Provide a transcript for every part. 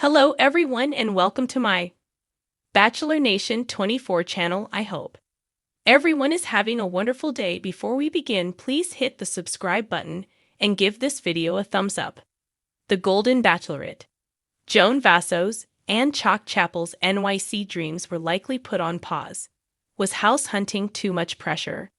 Hello everyone and welcome to my Bachelor Nation 24 channel. I hope everyone is having a wonderful day. Before we begin, please hit the subscribe button and give this video a thumbs up. The Golden Bachelorette. Joan Vassos and Chock Chapple's NYC dreams were likely put on pause. Was house hunting too much pressure?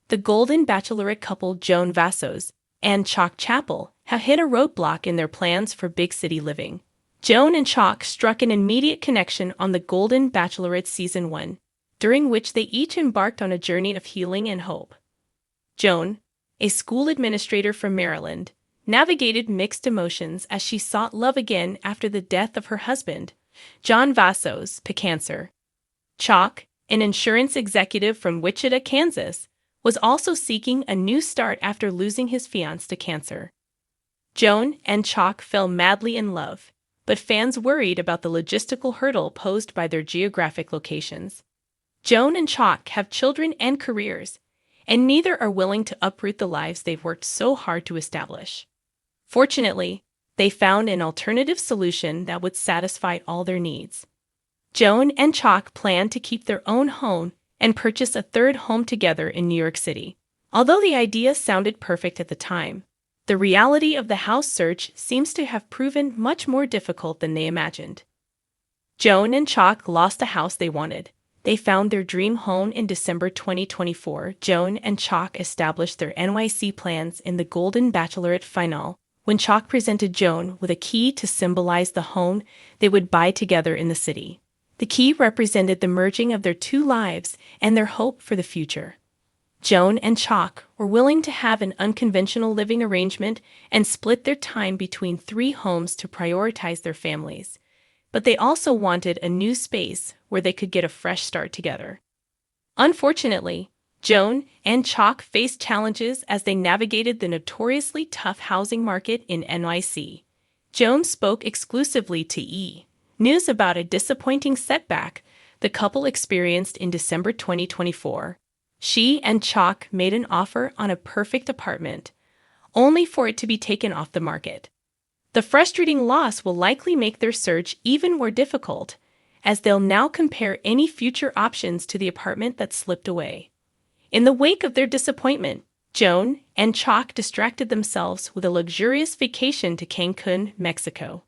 The Golden Bachelorette couple Joan Vassos and Chock Chapple have hit a roadblock in their plans for big city living. Joan and Chock struck an immediate connection on the Golden Bachelorette Season 1, during which they each embarked on a journey of healing and hope. Joan, a school administrator from Maryland, navigated mixed emotions as she sought love again after the death of her husband, Joan Vassos, cancer. Chock, an insurance executive from Wichita, Kansas, was also seeking a new start after losing his fiancée to cancer. Joan and Chock fell madly in love, but fans worried about the logistical hurdle posed by their geographic locations. Joan and Chock have children and careers, and neither are willing to uproot the lives they've worked so hard to establish. Fortunately, they found an alternative solution that would satisfy all their needs. Joan and Chock plan to keep their own home and purchase a third home together in New York City. Although the idea sounded perfect at the time, the reality of the house search seems to have proven much more difficult than they imagined. Joan and Chock lost the house they wanted. They found their dream home in December 2024. Joan and Chock established their NYC plans in the Golden Bachelorette finale, when Chock presented Joan with a key to symbolize the home they would buy together in the city. The key represented the merging of their two lives and their hope for the future. Joan and Chock were willing to have an unconventional living arrangement and split their time between three homes to prioritize their families, but they also wanted a new space where they could get a fresh start together. Unfortunately, Joan and Chock faced challenges as they navigated the notoriously tough housing market in NYC. Joan spoke exclusively to E! News about a disappointing setback the couple experienced in December 2024. She and Chock made an offer on a perfect apartment, only for it to be taken off the market. The frustrating loss will likely make their search even more difficult, as they'll now compare any future options to the apartment that slipped away. In the wake of their disappointment, Joan and Chock distracted themselves with a luxurious vacation to Cancun, Mexico.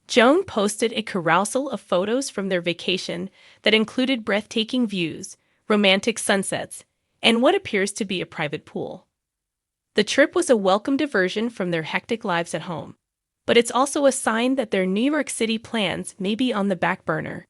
Joan posted a carousel of photos from their vacation that included breathtaking views, romantic sunsets, and what appears to be a private pool. The trip was a welcome diversion from their hectic lives at home, but it's also a sign that their New York City plans may be on the back burner.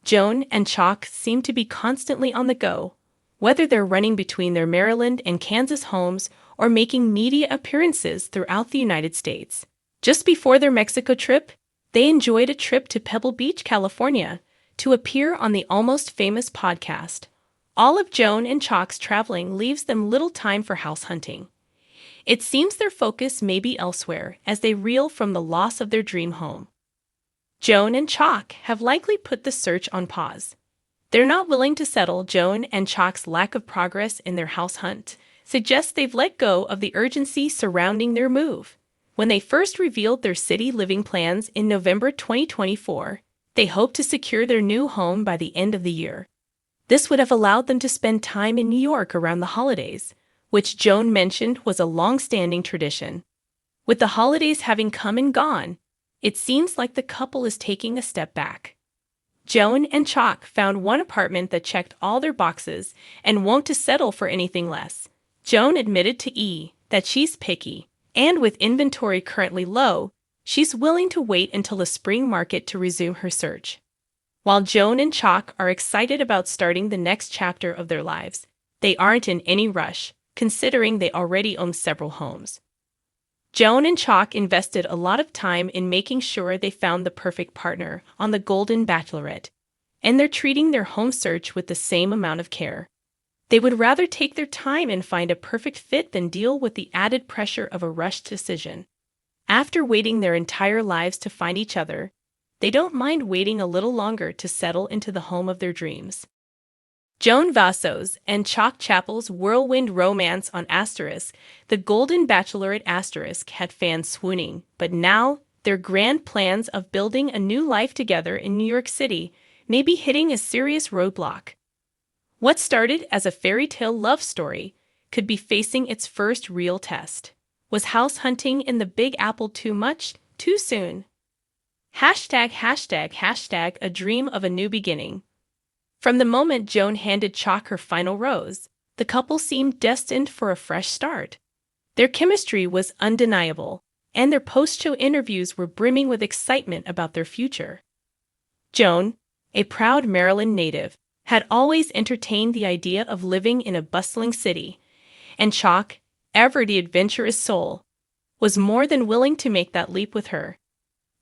Joan and Chock seem to be constantly on the go, whether they're running between their Maryland and Kansas homes or making media appearances throughout the United States. Just before their Mexico trip, they enjoyed a trip to Pebble Beach, California, to appear on the Almost Famous podcast. All of Joan and Chock's traveling leaves them little time for house hunting. It seems their focus may be elsewhere as they reel from the loss of their dream home. Joan and Chock have likely put the search on pause. They're not willing to settle. Joan and Chock's lack of progress in their house hunt suggests they've let go of the urgency surrounding their move. When they first revealed their city living plans in November 2024, they hoped to secure their new home by the end of the year. This would have allowed them to spend time in New York around the holidays, which Joan mentioned was a long-standing tradition. With the holidays having come and gone, it seems like the couple is taking a step back. Joan and Chock found one apartment that checked all their boxes and won't to settle for anything less. Joan admitted to E! That she's picky, and with inventory currently low, she's willing to wait until the spring market to resume her search. While Joan and Chock are excited about starting the next chapter of their lives, they aren't in any rush, considering they already own several homes. Joan and Chock invested a lot of time in making sure they found the perfect partner on the Golden Bachelorette, and they're treating their home search with the same amount of care. They would rather take their time and find a perfect fit than deal with the added pressure of a rushed decision. After waiting their entire lives to find each other, they don't mind waiting a little longer to settle into the home of their dreams. Joan Vassos and Chock Chapple's whirlwind romance on *, The Golden Bachelorette * had fans swooning, but now their grand plans of building a new life together in New York City may be hitting a serious roadblock. What started as a fairy tale love story could be facing its first real test. Was house hunting in the Big Apple too much, too soon? #### a dream of a new beginning. From the moment Joan handed Chock her final rose, the couple seemed destined for a fresh start. Their chemistry was undeniable, and their post-show interviews were brimming with excitement about their future. Joan, a proud Maryland native, had always entertained the idea of living in a bustling city, and Chock, ever the adventurous soul, was more than willing to make that leap with her.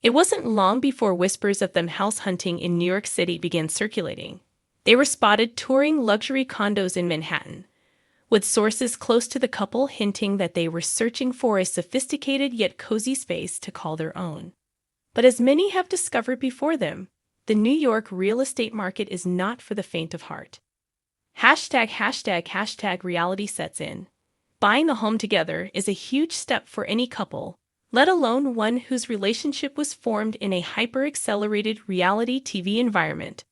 It wasn't long before whispers of them house hunting in New York City began circulating. They were spotted touring luxury condos in Manhattan, with sources close to the couple hinting that they were searching for a sophisticated yet cozy space to call their own. But as many have discovered before them, the New York real estate market is not for the faint of heart. ### reality sets in. Buying a home together is a huge step for any couple, let alone one whose relationship was formed in a hyper-accelerated reality TV environment.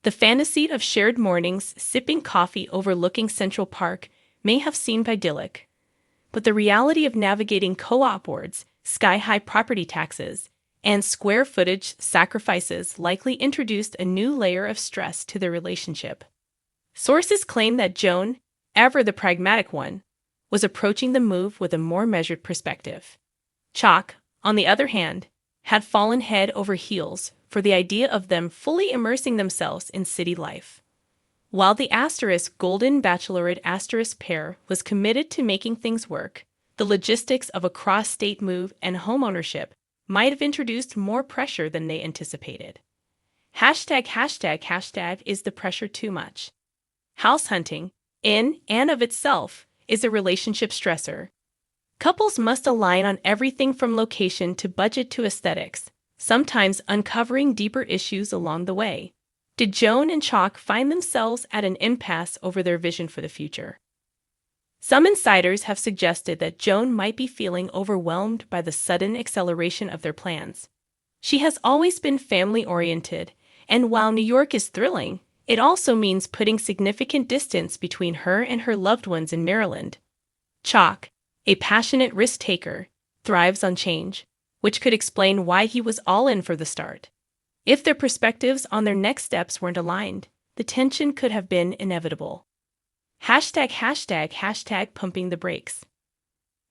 The fantasy of shared mornings sipping coffee overlooking Central Park may have seemed idyllic, but the reality of navigating co-op boards, sky-high property taxes, and square footage sacrifices likely introduced a new layer of stress to their relationship. Sources claim that Joan, ever the pragmatic one, was approaching the move with a more measured perspective. Chock, on the other hand, had fallen head over heels for the idea of them fully immersing themselves in city life. While the *golden Bachelorette* pair was committed to making things work, the logistics of a cross-state move and homeownership might have introduced more pressure than they anticipated. ### is the pressure too much? House hunting, in and of itself, is a relationship stressor. Couples must align on everything from location to budget to aesthetics, sometimes uncovering deeper issues along the way. Did Joan and Chock find themselves at an impasse over their vision for the future? Some insiders have suggested that Joan might be feeling overwhelmed by the sudden acceleration of their plans. She has always been family-oriented, and while New York is thrilling, it also means putting significant distance between her and her loved ones in Maryland. Chock, a passionate risk-taker, thrives on change, which could explain why he was all in for the start. If their perspectives on their next steps weren't aligned, the tension could have been inevitable. ### pumping the brakes.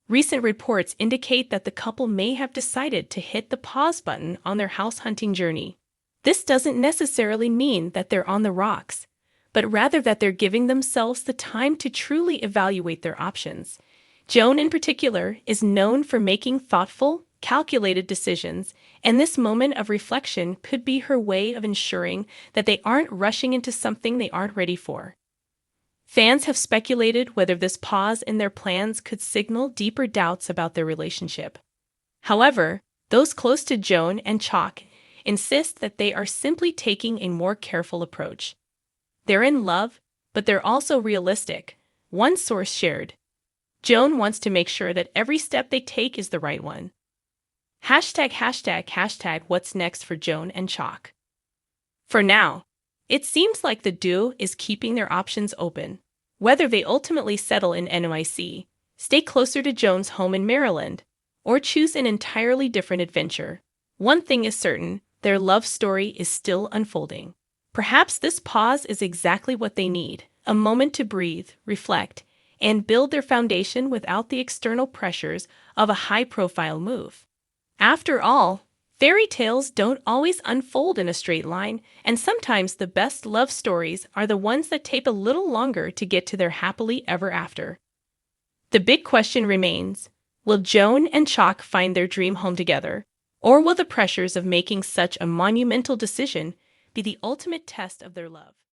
Recent reports indicate that the couple may have decided to hit the pause button on their house hunting journey. This doesn't necessarily mean that they're on the rocks, but rather that they're giving themselves the time to truly evaluate their options. Joan, in particular, is known for making thoughtful, calculated decisions, and this moment of reflection could be her way of ensuring that they aren't rushing into something they aren't ready for. Fans have speculated whether this pause in their plans could signal deeper doubts about their relationship. However, those close to Joan and Chock insist that they are simply taking a more careful approach. They're in love, but they're also realistic. One source shared, Joan wants to make sure that every step they take is the right one. ### what's next for Joan and Chock? For now, it seems like the duo is keeping their options open. Whether they ultimately settle in NYC, stay closer to Joan's home in Maryland, or choose an entirely different adventure, one thing is certain, their love story is still unfolding. Perhaps this pause is exactly what they need, a moment to breathe, reflect, and build their foundation without the external pressures of a high-profile move. After all, fairy tales don't always unfold in a straight line, and sometimes the best love stories are the ones that take a little longer to get to their happily ever after. The big question remains, will Joan and Chock find their dream home together, or will the pressures of making such a monumental decision be the ultimate test of their love?